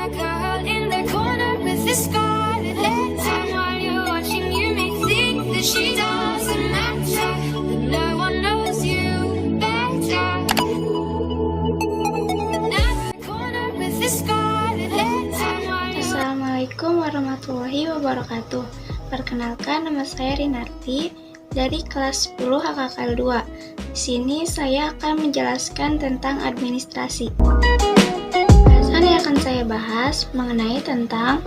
that girl in the corner with the scarlet letter. While you're watching, you may think that she doesn't matter, that no one knows you better. Another corner with the scarlet letter. Assalamualaikum warahmatullahi wabarakatuh. Perkenalkan, nama saya Rinarti dari kelas 10 HKKL 2. Di sini saya akan menjelaskan tentang administrasi. Bahasan yang akan saya bahas mengenai tentang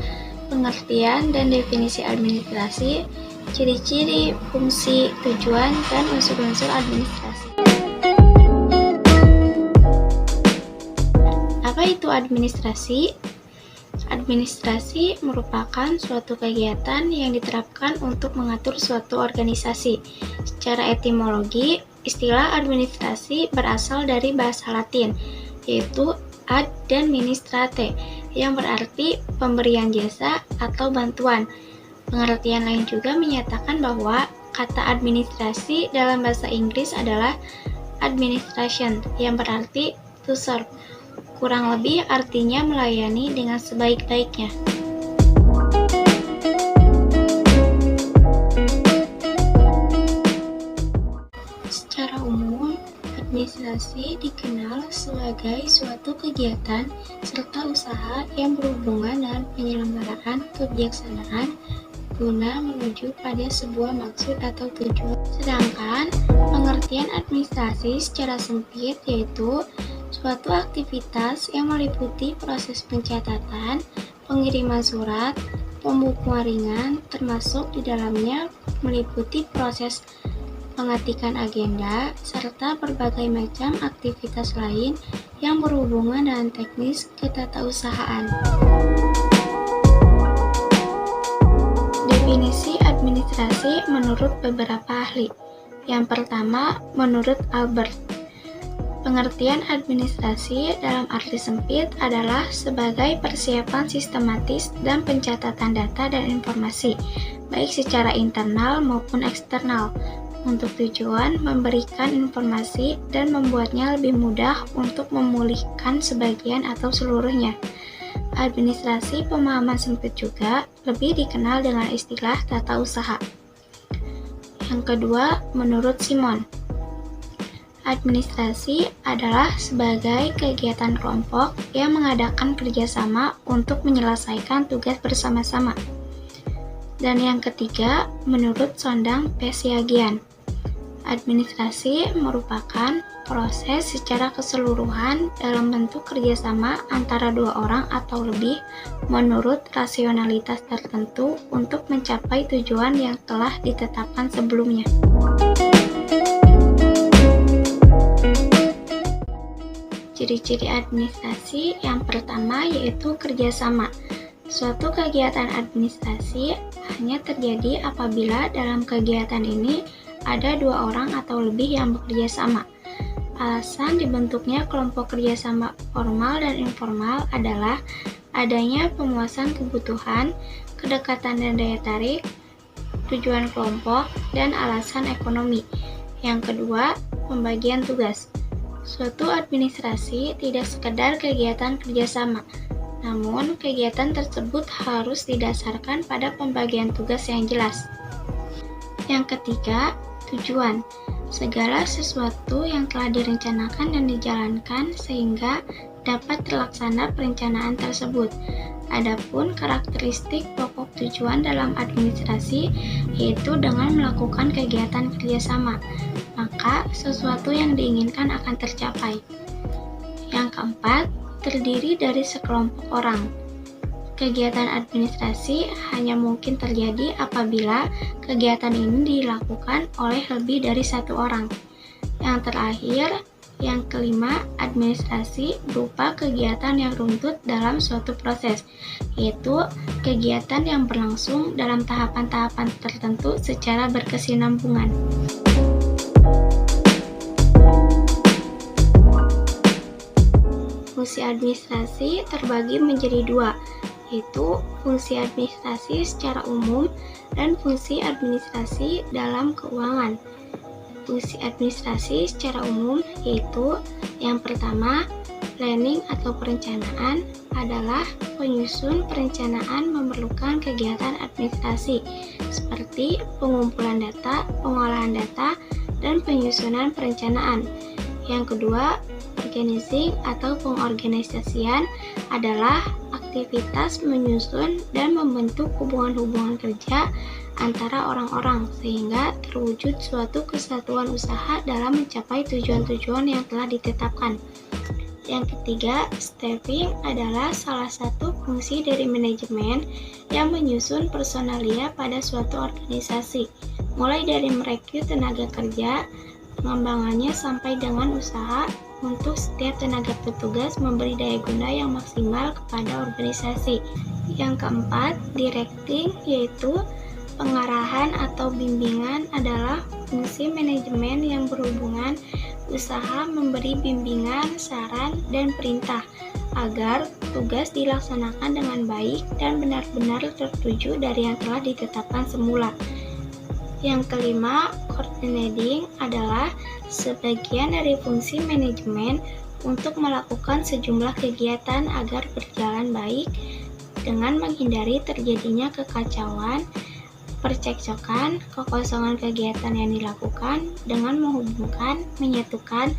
pengertian dan definisi administrasi, ciri-ciri, fungsi, tujuan, dan unsur-unsur administrasi. Apa itu administrasi? Administrasi merupakan suatu kegiatan yang diterapkan untuk mengatur suatu organisasi. Secara etimologi, istilah administrasi berasal dari bahasa Latin, yaitu ad dan ministrate, yang berarti pemberian jasa atau bantuan. Pengertian lain juga menyatakan bahwa kata administrasi dalam bahasa Inggris adalah administration, yang berarti to serve. Kurang lebih artinya melayani dengan sebaik-baiknya. Secara umum, administrasi dikenal sebagai suatu kegiatan serta usaha yang berhubungan dengan penyelenggaraan kebijaksanaan guna menuju pada sebuah maksud atau tujuan. Sedangkan pengertian administrasi secara sempit yaitu suatu aktivitas yang meliputi proses pencatatan, pengiriman surat, pembukuan ringan, termasuk di dalamnya meliputi proses pengetikan agenda, serta berbagai macam aktivitas lain yang berhubungan dengan teknis ketatausahaan. Definisi administrasi menurut beberapa ahli. Yang pertama, menurut Albert, pengertian administrasi dalam arti sempit adalah sebagai persiapan sistematis dan pencatatan data dan informasi, baik secara internal maupun eksternal, untuk tujuan memberikan informasi dan membuatnya lebih mudah untuk memulihkan sebagian atau seluruhnya. Administrasi pemahaman sempit juga lebih dikenal dengan istilah tata usaha. Yang kedua, menurut Simon, administrasi adalah sebagai kegiatan kelompok yang mengadakan kerjasama untuk menyelesaikan tugas bersama-sama. Dan yang ketiga, menurut Sondang P. Siagian, administrasi merupakan proses secara keseluruhan dalam bentuk kerjasama antara dua orang atau lebih menurut rasionalitas tertentu untuk mencapai tujuan yang telah ditetapkan sebelumnya. Ciri-ciri administrasi yang pertama yaitu kerjasama. Suatu kegiatan administrasi hanya terjadi apabila dalam kegiatan ini ada dua orang atau lebih yang bekerja sama. Alasan dibentuknya kelompok kerjasama formal dan informal adalah adanya pemuasan kebutuhan, kedekatan dan daya tarik, tujuan kelompok, dan alasan ekonomi. Yang kedua, pembagian tugas. Suatu administrasi tidak sekedar kegiatan kerjasama, namun kegiatan tersebut harus didasarkan pada pembagian tugas yang jelas. Yang ketiga, tujuan. Segala sesuatu yang telah direncanakan dan dijalankan sehingga dapat terlaksana perencanaan tersebut. Adapun karakteristik pokok tujuan dalam administrasi yaitu dengan melakukan kegiatan kerjasama, maka sesuatu yang diinginkan akan tercapai. Yang keempat, terdiri dari sekelompok orang. Kegiatan administrasi hanya mungkin terjadi apabila kegiatan ini dilakukan oleh lebih dari satu orang. Yang terakhir, yang kelima, administrasi berupa kegiatan yang runtut dalam suatu proses, yaitu kegiatan yang berlangsung dalam tahapan-tahapan tertentu secara berkesinambungan. Fungsi administrasi terbagi menjadi dua, yaitu fungsi administrasi secara umum dan fungsi administrasi dalam keuangan. Fungsi administrasi secara umum yaitu yang pertama, planning atau perencanaan, adalah penyusun perencanaan memerlukan kegiatan administrasi seperti pengumpulan data, pengolahan data, dan penyusunan perencanaan. Yang kedua, organizing atau pengorganisasian adalah aktivitas menyusun dan membentuk hubungan-hubungan kerja antara orang-orang sehingga terwujud suatu kesatuan usaha dalam mencapai tujuan-tujuan yang telah ditetapkan. Yang ketiga, staffing adalah salah satu fungsi dari manajemen yang menyusun personalia pada suatu organisasi, mulai dari merekrut tenaga kerja, pengembangannya sampai dengan usaha untuk setiap tenaga petugas memberi daya guna yang maksimal kepada organisasi. Yang keempat, directing, yaitu pengarahan atau bimbingan adalah fungsi manajemen yang berhubungan usaha memberi bimbingan, saran, dan perintah agar tugas dilaksanakan dengan baik dan benar-benar tertuju dari yang telah ditetapkan semula. Yang kelima, coordinating adalah sebagian dari fungsi manajemen untuk melakukan sejumlah kegiatan agar berjalan baik dengan menghindari terjadinya kekacauan, percekcokan, kekosongan kegiatan yang dilakukan dengan menghubungkan, menyatukan,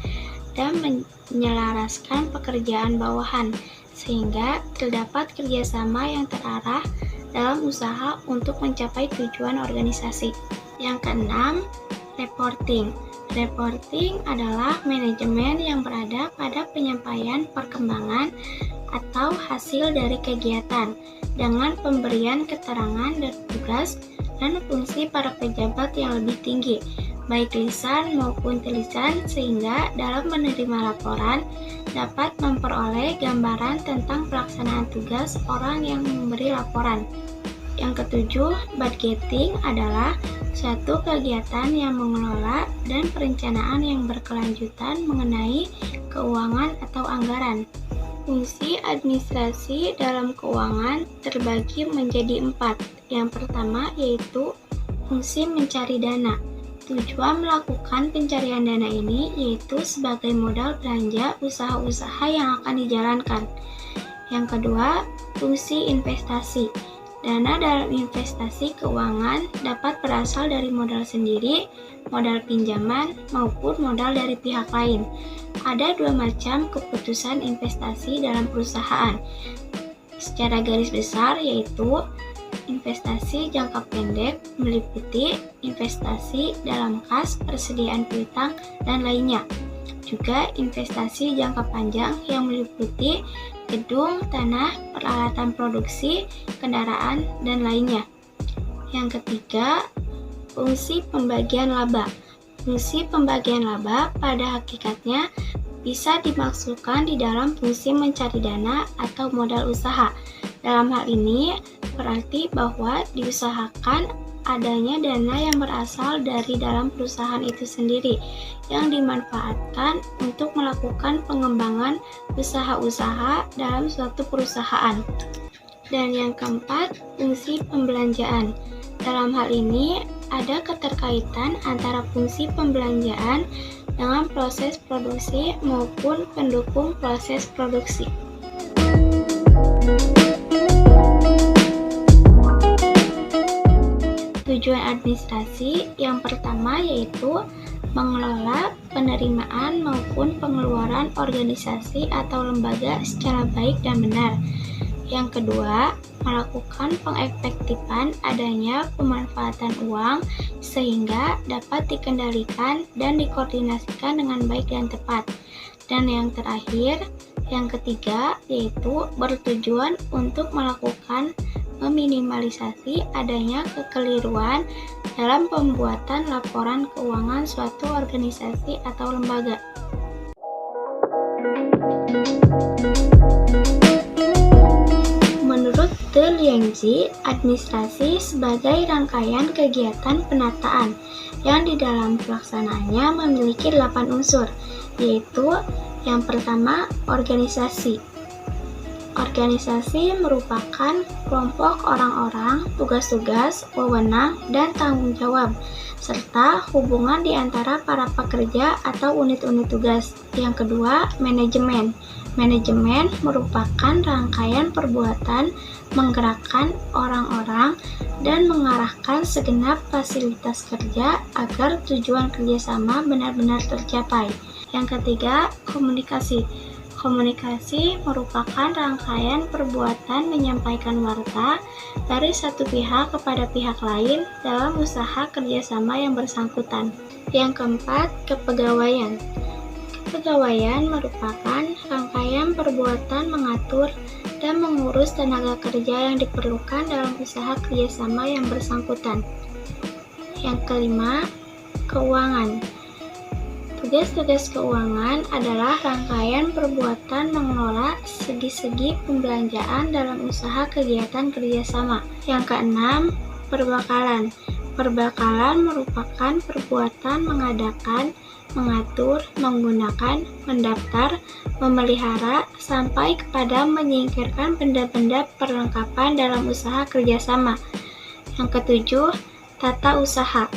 dan menyelaraskan pekerjaan bawahan sehingga terdapat kerjasama yang terarah dalam usaha untuk mencapai tujuan organisasi. Yang keenam, reporting. Reporting adalah manajemen yang berada pada penyampaian perkembangan atau hasil dari kegiatan dengan pemberian keterangan dan tugas dan fungsi para pejabat yang lebih tinggi, baik lisan maupun tulisan, sehingga dalam menerima laporan dapat memperoleh gambaran tentang pelaksanaan tugas orang yang memberi laporan. Yang ketujuh, budgeting adalah suatu kegiatan yang mengelola dan perencanaan yang berkelanjutan mengenai keuangan atau anggaran. Fungsi administrasi dalam keuangan terbagi menjadi 4. Yang pertama yaitu fungsi mencari dana. Tujuan melakukan pencarian dana ini yaitu sebagai modal belanja usaha-usaha yang akan dijalankan. Yang kedua, fungsi investasi. Dana dalam investasi keuangan dapat berasal dari modal sendiri, modal pinjaman, maupun modal dari pihak lain. Ada 2 macam keputusan investasi dalam perusahaan. Secara garis besar yaitu investasi jangka pendek meliputi investasi dalam kas, persediaan piutang, dan lainnya. Juga investasi jangka panjang yang meliputi gedung, tanah, peralatan produksi, kendaraan, dan lainnya. Yang ketiga, fungsi pembagian laba. Fungsi pembagian laba pada hakikatnya bisa dimaksudkan di dalam fungsi mencari dana atau modal usaha. Dalam hal ini berarti bahwa diusahakan adanya dana yang berasal dari dalam perusahaan itu sendiri yang dimanfaatkan untuk melakukan pengembangan usaha-usaha dalam suatu perusahaan. Dan yang keempat, fungsi pembelanjaan. Dalam hal ini ada keterkaitan antara fungsi pembelanjaan dengan proses produksi maupun pendukung proses produksi. Tujuan administrasi yang pertama yaitu mengelola penerimaan maupun pengeluaran organisasi atau lembaga secara baik dan benar. Yang kedua, melakukan pengefektifan adanya pemanfaatan uang sehingga dapat dikendalikan dan dikoordinasikan dengan baik dan tepat. Dan yang terakhir, yang ketiga, yaitu bertujuan untuk melakukan meminimalisasi adanya kekeliruan dalam pembuatan laporan keuangan suatu organisasi atau lembaga. Menurut De Liangji, administrasi sebagai rangkaian kegiatan penataan yang di dalam pelaksanaannya memiliki 8 unsur, yaitu yang pertama, organisasi. Organisasi merupakan kelompok orang-orang, tugas-tugas, wewenang, dan tanggung jawab, serta hubungan di antara para pekerja atau unit-unit tugas. Yang kedua, manajemen. Manajemen merupakan rangkaian perbuatan menggerakkan orang-orang dan mengarahkan segenap fasilitas kerja agar tujuan kerjasama benar-benar tercapai. Yang ketiga, komunikasi. Komunikasi merupakan rangkaian perbuatan menyampaikan warta dari satu pihak kepada pihak lain dalam usaha kerjasama yang bersangkutan. Yang keempat, kepegawaian. Kepegawaian merupakan rangkaian perbuatan mengatur dan mengurus tenaga kerja yang diperlukan dalam usaha kerjasama yang bersangkutan. Yang kelima, keuangan. Tugas-tugas keuangan adalah rangkaian perbuatan mengelola segi-segi pembelanjaan dalam usaha kegiatan kerjasama. Yang keenam, perbakalan. Perbakalan merupakan perbuatan mengadakan, mengatur, menggunakan, mendaftar, memelihara, sampai kepada menyingkirkan benda-benda perlengkapan dalam usaha kerjasama. Yang ketujuh, tata usaha.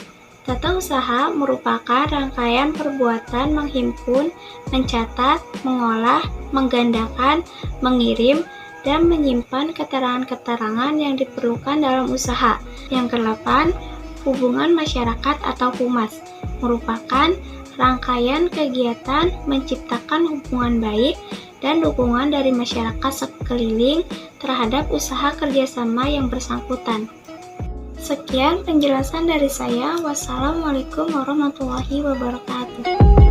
Tata usaha merupakan rangkaian perbuatan menghimpun, mencatat, mengolah, menggandakan, mengirim, dan menyimpan keterangan-keterangan yang diperlukan dalam usaha. Yang kedelapan, hubungan masyarakat atau humas merupakan rangkaian kegiatan menciptakan hubungan baik dan dukungan dari masyarakat sekeliling terhadap usaha kerjasama yang bersangkutan. Sekian penjelasan dari saya. Wassalamualaikum warahmatullahi wabarakatuh.